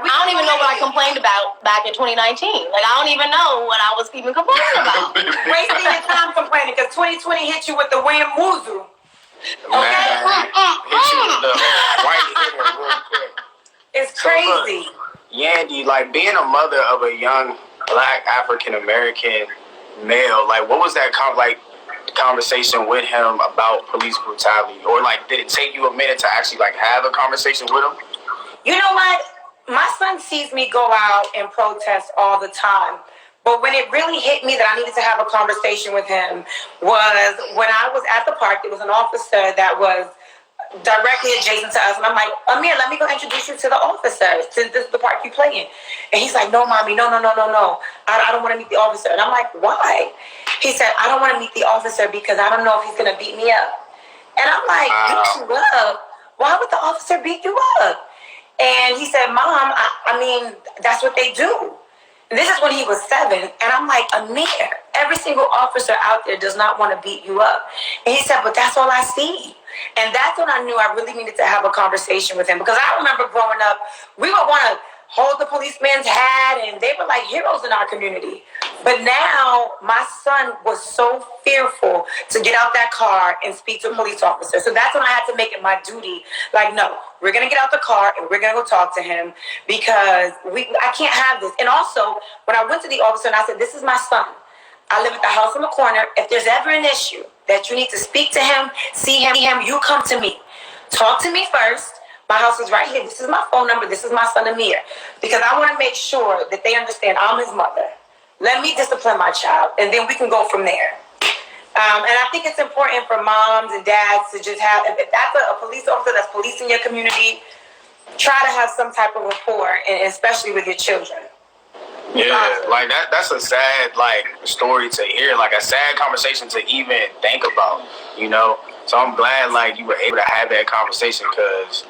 Like, I don't even know what I complained about back in 2019. Like, I don't even know what I was even complaining about. Wasting your time complaining because 2020 hit you with the wham woozoo. Okay? Hit you with the white hitter real quick. It's crazy. So look, Yandy, like being a mother of a young Black African American male, like what was that conversation with him about police brutality, or like did it take you a minute to actually like have a conversation with him? You know what? My son sees me go out and protest all the time. But when it really hit me that I needed to have a conversation with him was when I was at the park. There was an officer that was directly adjacent to us. And I'm like, Amir, let me go introduce you to the officer since this is the park you play in. And he's like, no, mommy, no. I don't want to meet the officer. And I'm like, why? He said, I don't want to meet the officer because I don't know if he's going to beat me up. And I'm like, beat you up? Why would the officer beat you up? And he said, Mom, I mean, that's what they do. And this is when he was 7. And I'm like, Amir, every single officer out there does not want to beat you up. And he said, but that's all I see. And that's when I knew I really needed to have a conversation with him. Because I remember growing up, we would want to hold the policeman's hat, and they were like heroes in our community. But now my son was so fearful to get out that car and speak to a police officer. So that's when I had to make it my duty. Like, no, we're going to get out the car and we're going to go talk to him because I can't have this. And also, when I went to the officer and I said, this is my son. I live at the house on the corner. If there's ever an issue that you need to speak to him, see him, you come to me. Talk to me first. My house is right here. This is my phone number. This is my son, Amir. Because I want to make sure that they understand I'm his mother. Let me discipline my child, and then we can go from there. And I think it's important for moms and dads to just have, if that's a police officer that's policing your community, try to have some type of rapport, and especially with your children. Yeah, like that's a sad story to hear, like a sad conversation to even think about, you know. So I'm glad you were able to have that conversation because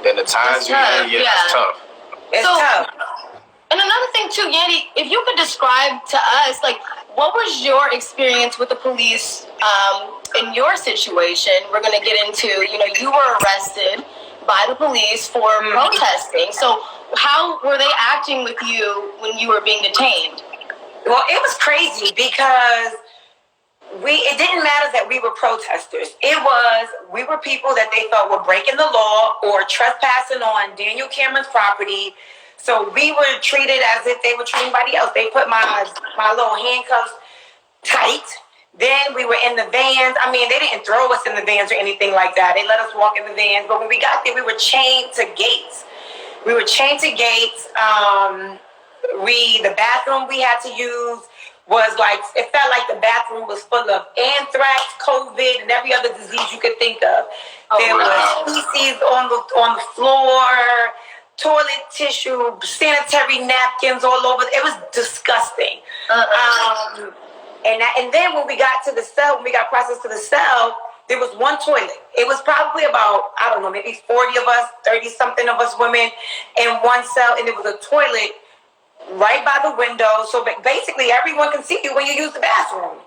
then the times you're in, it's tough. It's tough. And another thing too, Yandy, if you could describe to us, what was your experience with the police in your situation? We're going to get into, you were arrested by the police for protesting. So how were they acting with you when you were being detained? Well, it was crazy because it didn't matter that we were protesters. We were people that they thought were breaking the law or trespassing on Daniel Cameron's property. So we were treated as if they were treating anybody else. They put my little handcuffs tight. Then we were in the vans. I mean, they didn't throw us in the vans or anything like that. They let us walk in the vans. But when we got there, we were chained to gates. The bathroom we had to use was it felt like the bathroom was full of anthrax, COVID, and every other disease you could think of. There was feces on the floor, toilet tissue, sanitary napkins all over. It was disgusting. And then when we got to the cell, when we got processed to the cell, there was one toilet. It was probably about, I don't know, maybe 40 of us, 30-something of us women in one cell, and there was a toilet right by the window. So basically, everyone can see you when you use the bathroom.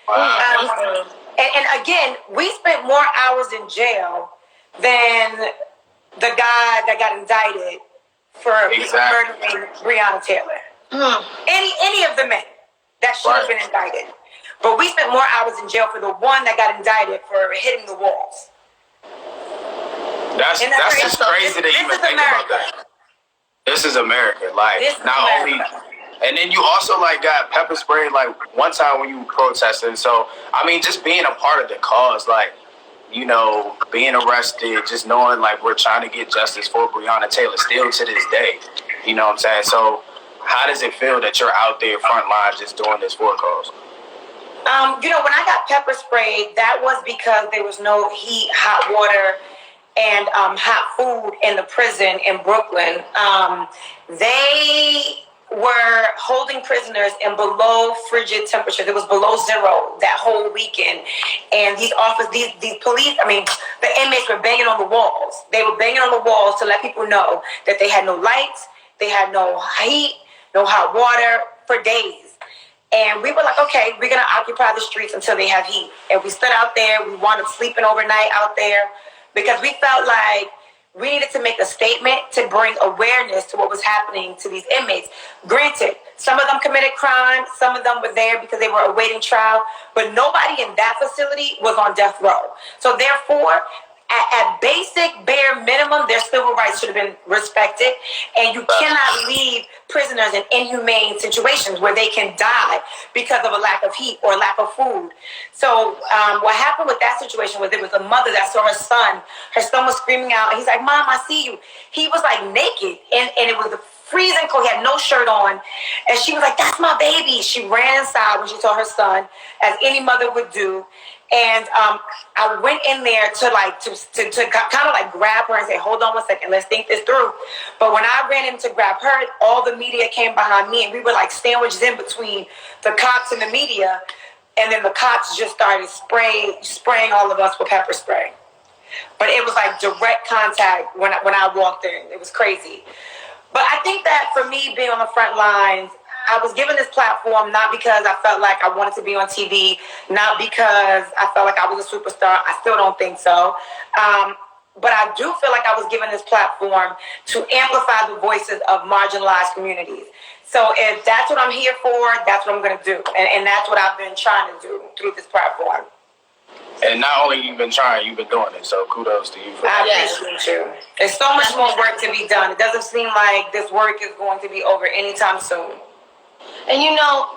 Wow. And again, we spent more hours in jail than the guy that got indicted for murdering Breonna Taylor. Any of the men that should have been indicted. But we spent more hours in jail for the one that got indicted for hitting the walls. That's just crazy to even think about that. This is America. And then you also got pepper spray one time when you protested. So I mean, just being a part of the cause, being arrested, just knowing we're trying to get justice for Breonna Taylor still to this day. You know what I'm saying? So how does it feel that you're out there front line just doing this for a cause? When I got pepper sprayed, that was because there was no heat, hot water, and hot food in the prison in Brooklyn. They were holding prisoners in below frigid temperatures. It was below zero that whole weekend. And these police, the inmates were banging on the walls. They were banging on the walls to let people know that they had no lights, they had no heat, no hot water for days. And we were like, okay, we're going to occupy the streets until they have heat. And we stood out there. We wound up sleeping overnight out there because we felt like we needed to make a statement to bring awareness to what was happening to these inmates. Granted, some of them committed crime, some of them were there because they were awaiting trial, but nobody in that facility was on death row. So therefore, at basic bare minimum, their civil rights should have been respected, and you cannot leave prisoners in inhumane situations where they can die because of a lack of heat or lack of food. So what happened with that situation was there was a mother that saw her son. Her son was screaming out, and he's like, "Mom, I see you." He was like naked, and it was freezing cold. He had no shirt on, and she was like, "That's my baby." She ran inside when she saw her son, as any mother would do. And I went in there to kind of like grab her and say, "Hold on one second, let's think this through." But when I ran in to grab her, all the media came behind me, and we were like sandwiched in between the cops and the media. And then the cops just started spraying all of us with pepper spray. But it was like direct contact when I walked in. It was crazy. But I think that for me, being on the front lines, I was given this platform not because I felt like I wanted to be on TV, not because I felt like I was a superstar. I still don't think so. But I do feel like I was given this platform to amplify the voices of marginalized communities. So if that's what I'm here for, that's what I'm going to do. And that's what I've been trying to do through this platform. And not only you've been trying, you've been doing it. So kudos to you for that. I appreciate you. There's so much more work to be done. It doesn't seem like this work is going to be over anytime soon. And you know,